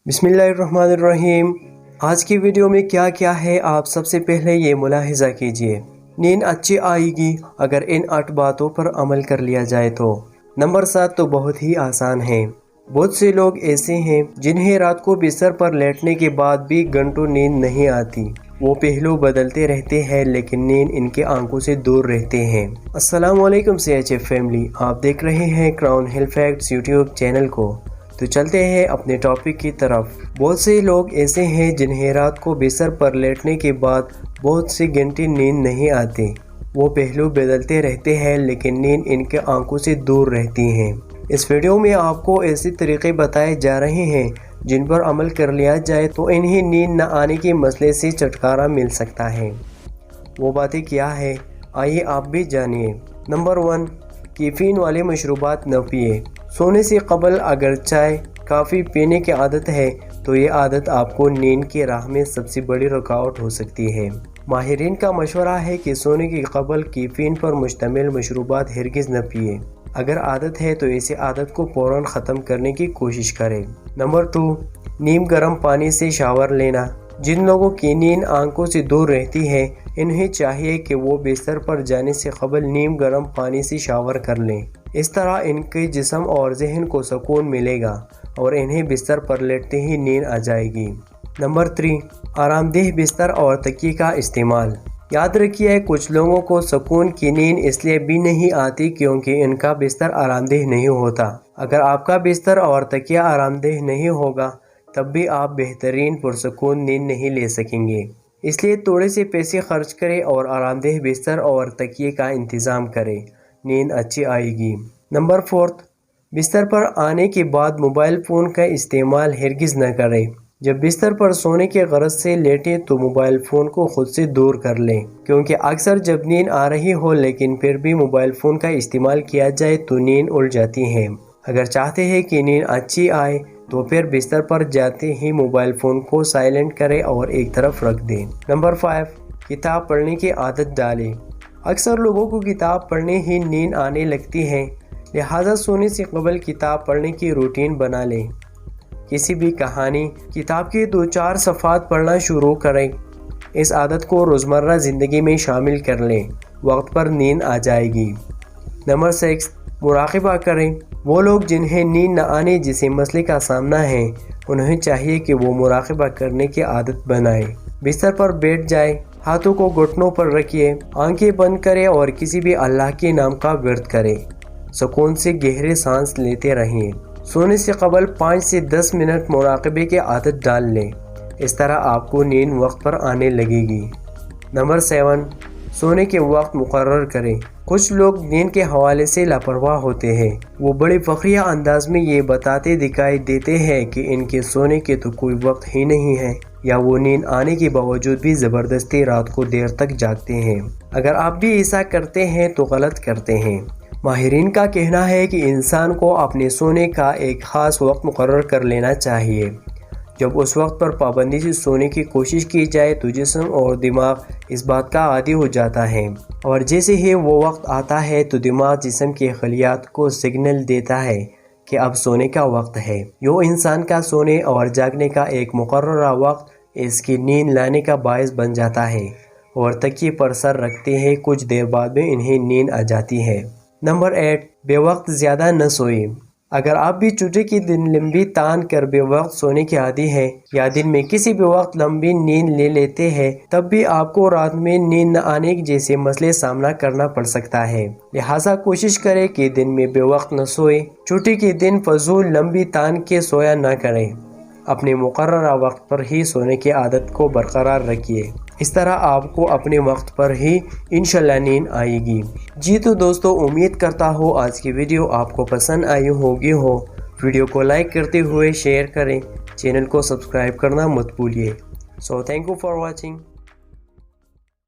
बिस्मिल्लाहिर्रहमानिर्रहीम। आज की वीडियो में क्या है आप सबसे पहले ये मुलाहिज़ा कीजिए। नींद अच्छी आएगी अगर इन 8 बातों पर अमल कर लिया जाए तो। नंबर 7 तो बहुत ही आसान है। बहुत से लोग ऐसे हैं जिन्हें रात को बिस्तर पर लेटने के बाद भी घंटों नींद नहीं आती। वो पहलू बदलते रहते हैं लेकिन नींद इनके आंखों से दूर रहते हैं। अस्सलाम वालेकुम CHF फैमिली, आप देख रहे हैं crown health facts YouTube channel को। तो चलते हैं अपने टॉपिक की तरफ। बहुत से लोग ऐसे हैं जिन्हें रात को बिस्तर पर लेटने के बाद बहुत सी घंटे नींद नहीं आती। वो पहलू बदलते रहते हैं लेकिन नींद इनके आंखों से दूर रहती हैं। इस वीडियो में आपको ऐसे तरीके बताए जा रहे हैं जिन पर अमल कर लिया जाए तो इन्हें नींद न आने के मसले से छुटकारा मिल सकता है। वो बातें क्या है, आइए आप भी जानिए। नंबर 1, कैफीन वाले मशरूबात न पिए। सोने से कबल अगर चाय काफ़ी पीने की आदत है तो ये आदत आपको नींद की राह में सबसे बड़ी रुकावट हो सकती है। माहिरीन का मशवरा है कि सोने के कबल कैफीन पर मुश्तमिल मशरूबात हरगिज़ न पिए। अगर आदत है तो इसी आदत को फ़ौरन ख़त्म करने की कोशिश करें। नंबर 2, नीम गर्म पानी से शावर लेना। जिन लोगों की नींद आंखों से दूर रहती है इन्हें चाहिए कि वो बिस्तर पर जाने से कबल नीम गर्म पानी से शावर कर लें। इस तरह इनके जिस्म और जहन को सुकून मिलेगा और इन्हें बिस्तर पर लेटते ही नींद आ जाएगी। नंबर 3, आरामदेह बिस्तर और तकिए का इस्तेमाल। याद रखिए, कुछ लोगों को सुकून की नींद इसलिए भी नहीं आती क्योंकि इनका बिस्तर आरामदेह नहीं होता। अगर आपका बिस्तर और तकिया आरामदेह नहीं होगा तब भी आप बेहतरीन पुरसुकून नींद नहीं ले सकेंगे। इसलिए थोड़े से पैसे खर्च करें और आरामदेह बिस्तर और तकिए का इंतज़ाम करें, नींद अच्छी आएगी। नंबर 4, बिस्तर पर आने के बाद मोबाइल फ़ोन का इस्तेमाल हरगिज़ न करें। जब बिस्तर पर सोने के गरज से लेटें तो मोबाइल फ़ोन को खुद से दूर कर लें, क्योंकि अक्सर जब नींद आ रही हो लेकिन फिर भी मोबाइल फ़ोन का इस्तेमाल किया जाए तो नींद उड़ जाती है। अगर चाहते हैं कि नींद अच्छी आए तो फिर बिस्तर पर जाते ही मोबाइल फ़ोन को साइलेंट करें और एक तरफ रख दें। नंबर 5, किताब पढ़ने की आदत डालें। अक्सर लोगों को किताब पढ़ने ही नींद आने लगती है, लिहाजा सोने से कबल किताब पढ़ने की रूटीन बना लें। किसी भी कहानी, किताब के 2-4 सफ़हात पढ़ना शुरू करें। इस आदत को रोज़मर्रा ज़िंदगी में शामिल कर लें, वक्त पर नींद आ जाएगी। नंबर 6, मुराक़बा करें। वो लोग जिन्हें नींद न आने जैसे मसले का सामना है उन्हें चाहिए कि वो मुराक़बा करने की आदत बनाएं। बिस्तर पर बैठ जाए, हाथों को घुटनों पर रखिए, आंखें बंद करें और किसी भी अल्लाह के नाम का विर्द करें। सुकून से गहरे सांस लेते रहें। सोने से कबल 5 से 10 मिनट मुराक़बे की आदत डाल लें। इस तरह आपको नींद वक्त पर आने लगेगी। नंबर 7, सोने के वक्त मुकर्रर करें। कुछ लोग नींद के हवाले से लापरवाह होते हैं। वो बड़े फ़ख्रिया अंदाज में ये बताते दिखाई देते हैं कि इनके सोने के तो कोई वक्त ही नहीं है, या वो नींद आने के बावजूद भी ज़बरदस्ती रात को देर तक जागते हैं। अगर आप भी ऐसा करते हैं तो गलत करते हैं। माहिरीन का कहना है कि इंसान को अपने सोने का एक ख़ास वक्त मुकर्रर कर लेना चाहिए। जब उस वक्त पर पाबंदी से सोने की कोशिश की जाए तो जिस्म और दिमाग इस बात का आदी हो जाता है, और जैसे ही वो वक्त आता है तो दिमाग जिस्म के खलियात को सिग्नल देता है कि अब सोने का वक्त है। यूँ इंसान का सोने और जागने का एक मुकर्ररा वक्त इसकी नींद लाने का बायस बन जाता है, और तकिए पर सर रखते हैं कुछ देर बाद में इन्हें नींद आ जाती है। नंबर 8, बेवक्त ज़्यादा न सोए। अगर आप भी छुट्टी के दिन लंबी तान कर बेवक्त सोने के आदी हैं या दिन में किसी भी वक्त लंबी नींद ले लेते हैं तब भी आपको रात में नींद न आने जैसे मसले सामना करना पड़ सकता है। लिहाजा कोशिश करें कि दिन में बेवक्त न सोए। छुट्टी के दिन फजूल लंबी तान के सोया न करें। अपने मुकर्ररा वक्त पर ही सोने की आदत को बरकरार रखिए। इस तरह आपको अपने वक्त पर ही इंशाल्लाह नींद आएगी। जी तो दोस्तों, उम्मीद करता हूँ आज की वीडियो आपको पसंद आई होगी। वीडियो को लाइक करते हुए शेयर करें, चैनल को सब्सक्राइब करना मत भूलिए। So thank you for watching.